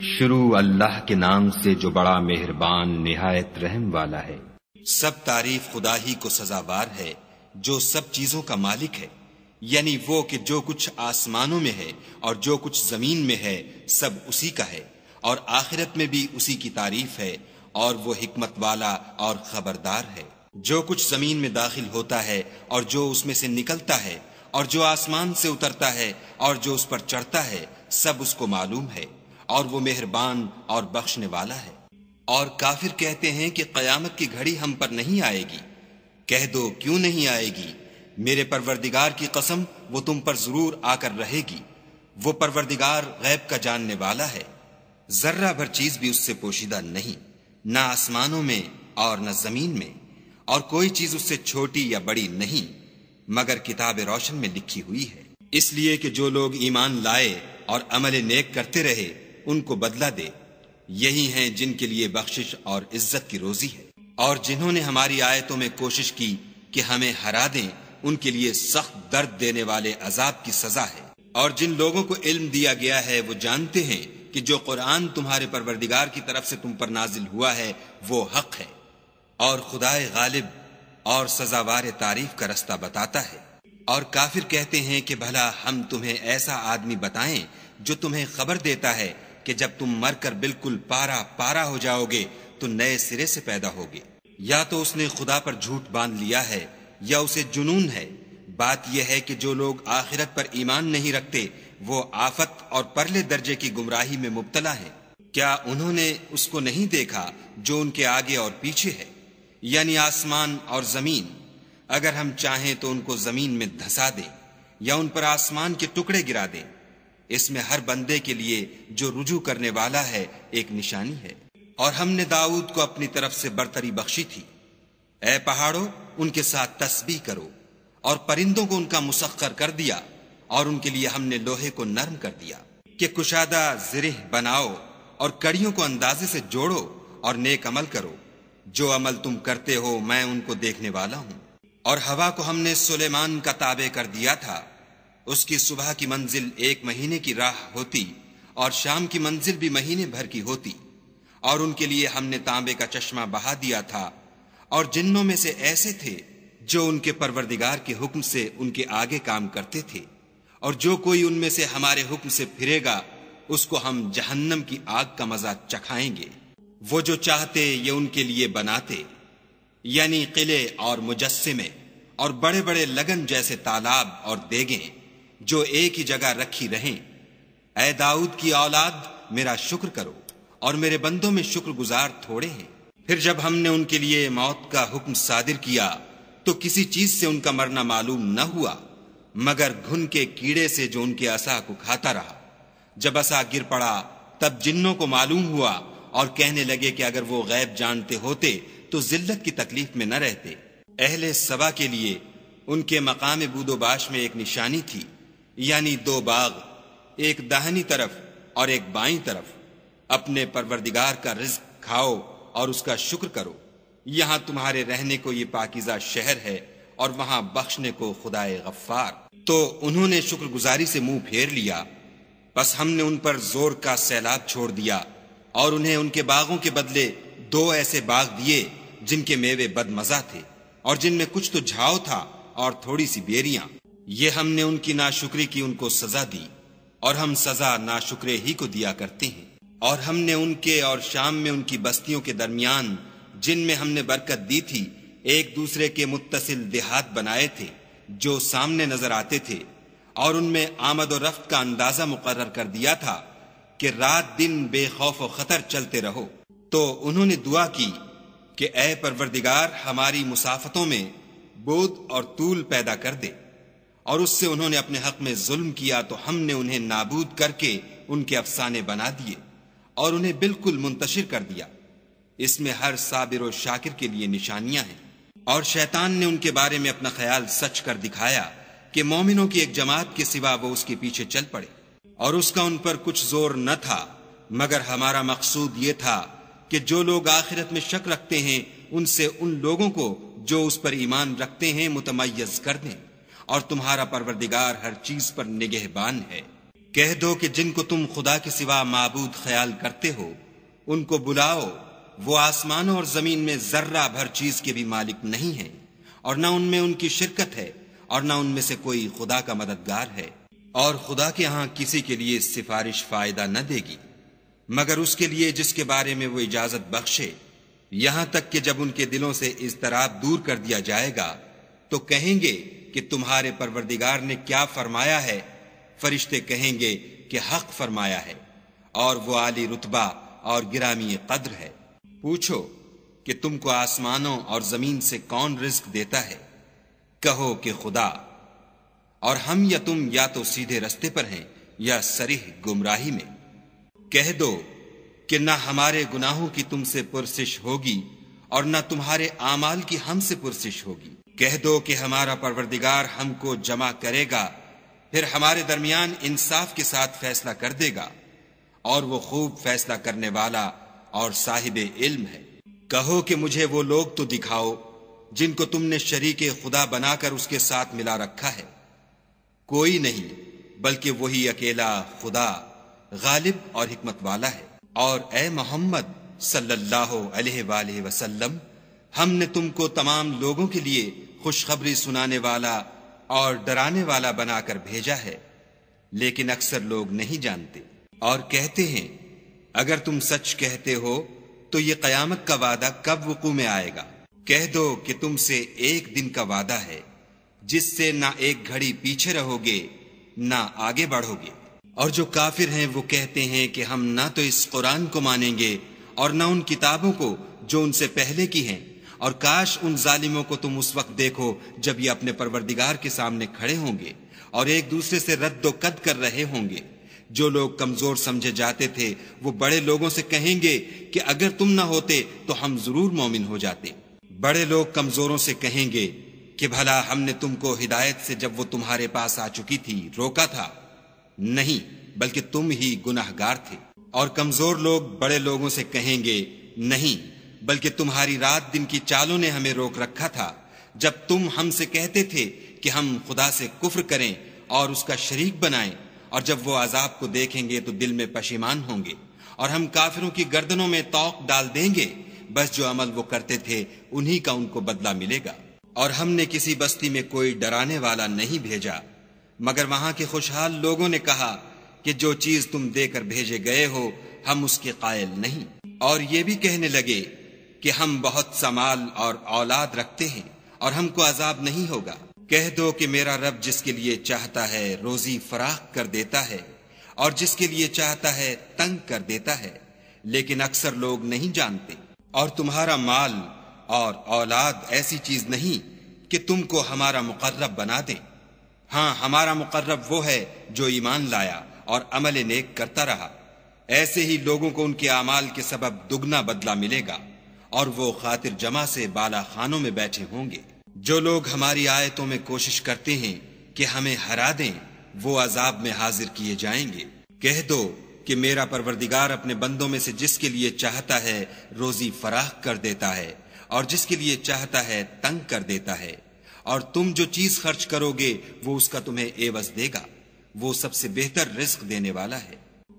شروع اللہ کے نام سے جو بڑا مہربان نہایت رحم والا ہے۔ سب تعریف خدا ہی کو سزاوار ہے جو سب چیزوں کا مالک ہے، یعنی وہ کہ جو کچھ آسمانوں میں ہے اور جو کچھ زمین میں ہے سب اسی کا ہے، اور آخرت میں بھی اسی کی تعریف ہے، اور وہ حکمت والا اور خبردار ہے۔ جو کچھ زمین میں داخل ہوتا ہے اور جو اس میں سے نکلتا ہے اور جو آسمان سے اترتا ہے اور جو اس پر چڑھتا ہے سب اس کو معلوم ہے، اور وہ مہربان اور بخشنے والا ہے۔ اور کافر کہتے ہیں کہ قیامت کی گھڑی ہم پر نہیں آئے گی۔ کہہ دو کیوں نہیں آئے گی؟ میرے پروردگار کی قسم وہ تم پر ضرور آ کر رہے گی۔ وہ پروردگار غیب کا جاننے والا ہے، ذرہ بھر چیز بھی اس سے پوشیدہ نہیں، نہ آسمانوں میں اور نہ زمین میں، اور کوئی چیز اس سے چھوٹی یا بڑی نہیں مگر کتاب روشن میں لکھی ہوئی ہے۔ اس لیے کہ جو لوگ ایمان لائے اور عمل نیک کرتے رہے ان کو بدلہ دے، یہی ہیں جن کے لیے بخشش اور عزت کی روزی ہے۔ اور جنہوں نے ہماری آیتوں میں کوشش کی کہ ہمیں ہرا دیں ان کے لیے سخت درد دینے والے عذاب کی سزا ہے۔ اور جن لوگوں کو علم دیا گیا ہے وہ جانتے ہیں کہ جو قرآن تمہارے پروردگار کی طرف سے تم پر نازل ہوا ہے وہ حق ہے، اور خدائے غالب اور سزاوار تعریف کا رستہ بتاتا ہے۔ اور کافر کہتے ہیں کہ بھلا ہم تمہیں ایسا آدمی بتائیں جو تمہیں خبر دیتا ہے کہ جب تم مر کر بالکل پارا پارا ہو جاؤ گے تو نئے سرے سے پیدا ہوگے۔ یا تو اس نے خدا پر جھوٹ باندھ لیا ہے یا اسے جنون ہے۔ بات یہ ہے کہ جو لوگ آخرت پر ایمان نہیں رکھتے وہ آفت اور پرلے درجے کی گمراہی میں مبتلا ہیں۔ کیا انہوں نے اس کو نہیں دیکھا جو ان کے آگے اور پیچھے ہے، یعنی آسمان اور زمین؟ اگر ہم چاہیں تو ان کو زمین میں دھسا دیں یا ان پر آسمان کے ٹکڑے گرا دیں۔ اس میں ہر بندے کے لیے جو رجوع کرنے والا ہے ایک نشانی ہے۔ اور ہم نے داؤد کو اپنی طرف سے برتری بخشی تھی۔ اے پہاڑوں ان کے ساتھ تسبیح کرو، اور پرندوں کو ان کا مسخر کر دیا، اور ان کے لیے ہم نے لوہے کو نرم کر دیا کہ کشادہ زرہ بناؤ، اور کڑیوں کو اندازے سے جوڑو اور نیک عمل کرو۔ جو عمل تم کرتے ہو میں ان کو دیکھنے والا ہوں۔ اور ہوا کو ہم نے سلیمان کا تابع کر دیا تھا، اس کی صبح کی منزل 1 مہینے کی راہ ہوتی اور شام کی منزل بھی مہینے بھر کی ہوتی۔ اور ان کے لیے ہم نے تانبے کا چشمہ بہا دیا تھا، اور جنوں میں سے ایسے تھے جو ان کے پروردگار کے حکم سے ان کے آگے کام کرتے تھے، اور جو کوئی ان میں سے ہمارے حکم سے پھرے گا اس کو ہم جہنم کی آگ کا مزہ چکھائیں گے۔ وہ جو چاہتے یہ ان کے لیے بناتے، یعنی قلعے اور مجسمے اور بڑے بڑے لگن جیسے تالاب اور دیگیں جو ایک ہی جگہ رکھی رہیں۔ اے داؤد کی اولاد میرا شکر کرو، اور میرے بندوں میں شکر گزار تھوڑے ہیں۔ پھر جب ہم نے ان کے لیے موت کا حکم صادر کیا تو کسی چیز سے ان کا مرنا معلوم نہ ہوا مگر گھن کے کیڑے سے جو ان کے عصا کو کھاتا رہا۔ جب عصا گر پڑا تب جنوں کو معلوم ہوا اور کہنے لگے کہ اگر وہ غیب جانتے ہوتے تو ذلت کی تکلیف میں نہ رہتے۔ اہل سبا کے لیے ان کے مقام بود و باش میں ایک نشانی تھی، یعنی 2 باغ، ایک داہنی طرف اور ایک بائیں طرف۔ اپنے پروردگار کا رزق کھاؤ اور اس کا شکر کرو۔ یہاں تمہارے رہنے کو یہ پاکیزہ شہر ہے، اور وہاں بخشنے کو خدائے غفار۔ تو انہوں نے شکر گزاری سے منہ پھیر لیا، بس ہم نے ان پر زور کا سیلاب چھوڑ دیا، اور انہیں ان کے باغوں کے بدلے 2 ایسے باغ دیے جن کے میوے بد مزہ تھے، اور جن میں کچھ تو جھاؤ تھا اور تھوڑی سی بیریاں۔ یہ ہم نے ان کی ناشکری کی ان کو سزا دی، اور ہم سزا ناشکرے ہی کو دیا کرتے ہیں۔ اور ہم نے ان کے اور شام میں ان کی بستیوں کے درمیان جن میں ہم نے برکت دی تھی ایک دوسرے کے متصل دیہات بنائے تھے جو سامنے نظر آتے تھے، اور ان میں آمد و رفت کا اندازہ مقرر کر دیا تھا کہ رات دن بے خوف و خطر چلتے رہو۔ تو انہوں نے دعا کی کہ اے پروردگار ہماری مسافتوں میں بود اور طول پیدا کر دے، اور اس سے انہوں نے اپنے حق میں ظلم کیا تو ہم نے انہیں نابود کر کے ان کے افسانے بنا دیے اور انہیں بالکل منتشر کر دیا۔ اس میں ہر صابر و شاکر کے لیے نشانیاں ہیں۔ اور شیطان نے ان کے بارے میں اپنا خیال سچ کر دکھایا کہ مومنوں کی ایک جماعت کے سوا وہ اس کے پیچھے چل پڑے، اور اس کا ان پر کچھ زور نہ تھا مگر ہمارا مقصود یہ تھا کہ جو لوگ آخرت میں شک رکھتے ہیں ان سے ان لوگوں کو جو اس پر ایمان رکھتے ہیں متمیز کر دیں، اور تمہارا پروردگار ہر چیز پر نگہبان ہے۔ کہہ دو کہ جن کو تم خدا کے سوا معبود خیال کرتے ہو ان کو بلاؤ، وہ آسمانوں اور زمین میں ذرہ بھر چیز کے بھی مالک نہیں ہیں، اور نہ ان میں ان کی شرکت ہے، اور نہ ان میں سے کوئی خدا کا مددگار ہے، اور خدا کے ہاں کسی کے لیے سفارش فائدہ نہ دے گی مگر اس کے لیے جس کے بارے میں وہ اجازت بخشے، یہاں تک کہ جب ان کے دلوں سے اضطراب دور کر دیا جائے گا تو کہیں گے کہ تمہارے پروردگار نے کیا فرمایا ہے؟ فرشتے کہیں گے کہ حق فرمایا ہے، اور وہ عالی رتبہ اور گرامی قدر ہے۔ پوچھو کہ تم کو آسمانوں اور زمین سے کون رزق دیتا ہے؟ کہو کہ خدا، اور ہم یا تم یا تو سیدھے رستے پر ہیں یا صریح گمراہی میں۔ کہہ دو کہ نہ ہمارے گناہوں کی تم سے پرسش ہوگی اور نہ تمہارے اعمال کی ہم سے پرسش ہوگی۔ کہہ دو کہ ہمارا پروردگار ہم کو جمع کرے گا، پھر ہمارے درمیان انصاف کے ساتھ فیصلہ کر دے گا، اور وہ خوب فیصلہ کرنے والا اور صاحب علم ہے۔ کہو کہ مجھے وہ لوگ تو دکھاؤ جن کو تم نے شریک خدا بنا کر اس کے ساتھ ملا رکھا ہے۔ کوئی نہیں بلکہ وہی اکیلا خدا غالب اور حکمت والا ہے۔ اور اے محمد صلی اللہ علیہ وآلہ وسلم، ہم نے تم کو تمام لوگوں کے لیے خوشخبری سنانے والا اور ڈرانے والا بنا کر بھیجا ہے، لیکن اکثر لوگ نہیں جانتے۔ اور کہتے ہیں اگر تم سچ کہتے ہو تو یہ قیامت کا وعدہ کب وقوع میں آئے گا؟ کہہ دو کہ تم سے ایک دن کا وعدہ ہے جس سے نہ ایک گھڑی پیچھے رہو گے نہ آگے بڑھو گے۔ اور جو کافر ہیں وہ کہتے ہیں کہ ہم نہ تو اس قرآن کو مانیں گے اور نہ ان کتابوں کو جو ان سے پہلے کی ہیں، اور کاش ان ظالموں کو تم اس وقت دیکھو جب یہ اپنے پروردگار کے سامنے کھڑے ہوں گے اور ایک دوسرے سے رد و قد کر رہے ہوں گے۔ جو لوگ کمزور سمجھے جاتے تھے وہ بڑے لوگوں سے کہیں گے کہ اگر تم نہ ہوتے تو ہم ضرور مومن ہو جاتے۔ بڑے لوگ کمزوروں سے کہیں گے کہ بھلا ہم نے تم کو ہدایت سے جب وہ تمہارے پاس آ چکی تھی روکا تھا؟ نہیں، بلکہ تم ہی گناہگار تھے۔ اور کمزور لوگ بڑے لوگوں سے کہیں گے نہیں، بلکہ تمہاری رات دن کی چالوں نے ہمیں روک رکھا تھا جب تم ہم سے کہتے تھے کہ ہم خدا سے کفر کریں اور اس کا شریک بنائیں، اور جب وہ عذاب کو دیکھیں گے تو دل میں پشیمان ہوں گے، اور ہم کافروں کی گردنوں میں طوق ڈال دیں گے، بس جو عمل وہ کرتے تھے انہی کا ان کو بدلہ ملے گا۔ اور ہم نے کسی بستی میں کوئی ڈرانے والا نہیں بھیجا مگر وہاں کے خوشحال لوگوں نے کہا کہ جو چیز تم دے کر بھیجے گئے ہو ہم اس کے قائل نہیں، اور یہ بھی کہنے لگے کہ ہم بہت سا مال اور اولاد رکھتے ہیں اور ہم کو عذاب نہیں ہوگا۔ کہہ دو کہ میرا رب جس کے لیے چاہتا ہے روزی فراخ کر دیتا ہے اور جس کے لیے چاہتا ہے تنگ کر دیتا ہے، لیکن اکثر لوگ نہیں جانتے۔ اور تمہارا مال اور اولاد ایسی چیز نہیں کہ تم کو ہمارا مقرب بنا دیں۔ ہاں، ہمارا مقرب وہ ہے جو ایمان لایا اور عمل نیک کرتا رہا۔ ایسے ہی لوگوں کو ان کے اعمال کے سبب دگنا بدلہ ملے گا، اور وہ خاطر جمع سے بالا خانوں میں بیٹھے ہوں گے۔ جو لوگ ہماری آیتوں میں کوشش کرتے ہیں کہ ہمیں ہرا دیں وہ عذاب میں حاضر کیے جائیں گے۔ کہہ دو کہ میرا پروردگار اپنے بندوں میں سے جس کے لیے چاہتا ہے روزی فراخ کر دیتا ہے اور جس کے لیے چاہتا ہے تنگ کر دیتا ہے، اور تم جو چیز خرچ کرو گے وہ اس کا تمہیں عوض دے گا، وہ سب سے بہتر رزق دینے والا ہے۔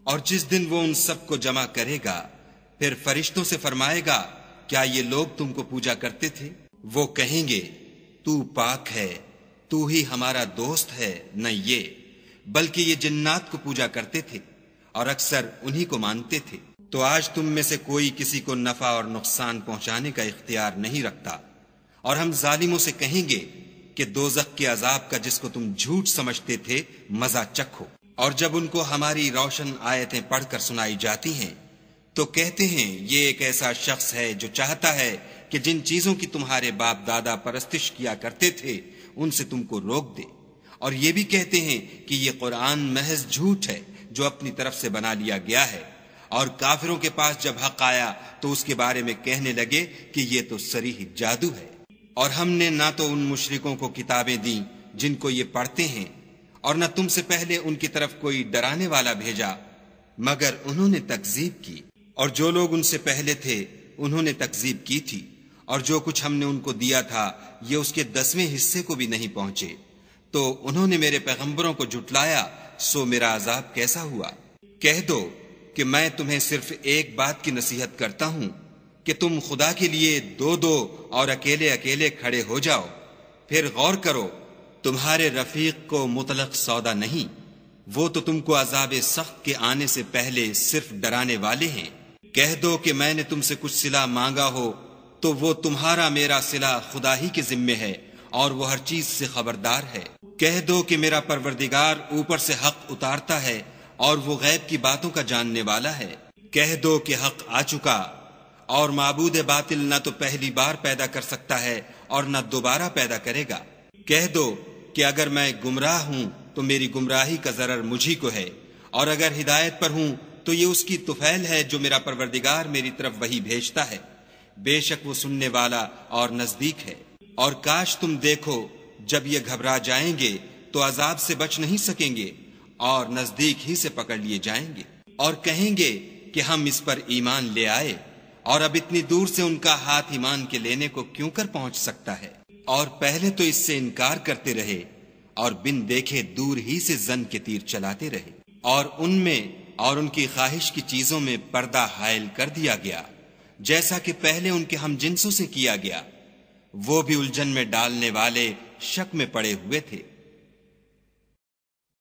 اور جس دن وہ ان سب کو جمع کرے گا پھر فرشتوں سے فرمائے گا کیا یہ لوگ تم کو پوجا کرتے تھے؟ وہ کہیں گے تو پاک ہے، تو ہی ہمارا دوست ہے، نہ یہ بلکہ یہ جنات کو پوجا کرتے تھے اور اکثر انہی کو مانتے تھے۔ تو آج تم میں سے کوئی کسی کو نفع اور نقصان پہنچانے کا اختیار نہیں رکھتا، اور ہم ظالموں سے کہیں گے کہ دوزخ کے عذاب کا جس کو تم جھوٹ سمجھتے تھے مزہ چکھو۔ اور جب ان کو ہماری روشن آیتیں پڑھ کر سنائی جاتی ہیں تو کہتے ہیں یہ ایک ایسا شخص ہے جو چاہتا ہے کہ جن چیزوں کی تمہارے باپ دادا پرستش کیا کرتے تھے ان سے تم کو روک دے، اور یہ بھی کہتے ہیں کہ یہ قرآن محض جھوٹ ہے جو اپنی طرف سے بنا لیا گیا ہے، اور کافروں کے پاس جب حق آیا تو اس کے بارے میں کہنے لگے کہ یہ تو صریح جادو ہے۔ اور ہم نے نہ تو ان مشرکوں کو کتابیں دیں جن کو یہ پڑھتے ہیں، اور نہ تم سے پہلے ان کی طرف کوئی ڈرانے والا بھیجا مگر انہوں نے تکذیب کی، اور جو لوگ ان سے پہلے تھے انہوں نے تکذیب کی تھی، اور جو کچھ ہم نے ان کو دیا تھا یہ اس کے 10ویں حصے کو بھی نہیں پہنچے، تو انہوں نے میرے پیغمبروں کو جھٹلایا سو میرا عذاب کیسا ہوا۔ کہہ دو کہ میں تمہیں صرف ایک بات کی نصیحت کرتا ہوں کہ تم خدا کے لیے دو دو اور اکیلے اکیلے کھڑے ہو جاؤ، پھر غور کرو، تمہارے رفیق کو مطلق سودا نہیں، وہ تو تم کو عذاب سخت کے آنے سے پہلے صرف ڈرانے والے ہیں۔ کہہ دو کہ میں نے تم سے کچھ صلہ مانگا ہو تو وہ تمہارا میرا صلہ خدا ہی کے ذمے ہے، اور وہ ہر چیز سے خبردار ہے۔ کہہ دو کہ میرا پروردگار اوپر سے حق اتارتا ہے اور وہ غیب کی باتوں کا جاننے والا ہے۔ کہہ دو کہ حق آ چکا اور معبود باطل نہ تو پہلی بار پیدا کر سکتا ہے اور نہ دوبارہ پیدا کرے گا۔ کہہ دو کہ اگر میں گمراہ ہوں تو میری گمراہی کا ضرر مجھی کو ہے، اور اگر ہدایت پر ہوں تو یہ اس کی طفیل ہے جو میرا پروردگار میری طرف وحی بھیجتا ہے، بے شک وہ سننے والا اور نزدیک ہے۔ اور کاش تم دیکھو جب یہ گھبرا جائیں گے تو عذاب سے بچ نہیں سکیں گے اور نزدیک ہی سے پکڑ لیے جائیں گے، اور کہیں گے کہ ہم اس پر ایمان لے آئے، اور اب اتنی دور سے ان کا ہاتھ ایمان کے لینے کو کیوں کر پہنچ سکتا ہے؟ اور پہلے تو اس سے انکار کرتے رہے اور بن دیکھے دور ہی سے زن کے تیر چلاتے رہے، اور ان میں اور ان کی خواہش کی چیزوں میں پردہ حائل کر دیا گیا، جیسا کہ پہلے ان کے ہم جنسوں سے کیا گیا، وہ بھی الجھن میں ڈالنے والے شک میں پڑے ہوئے تھے۔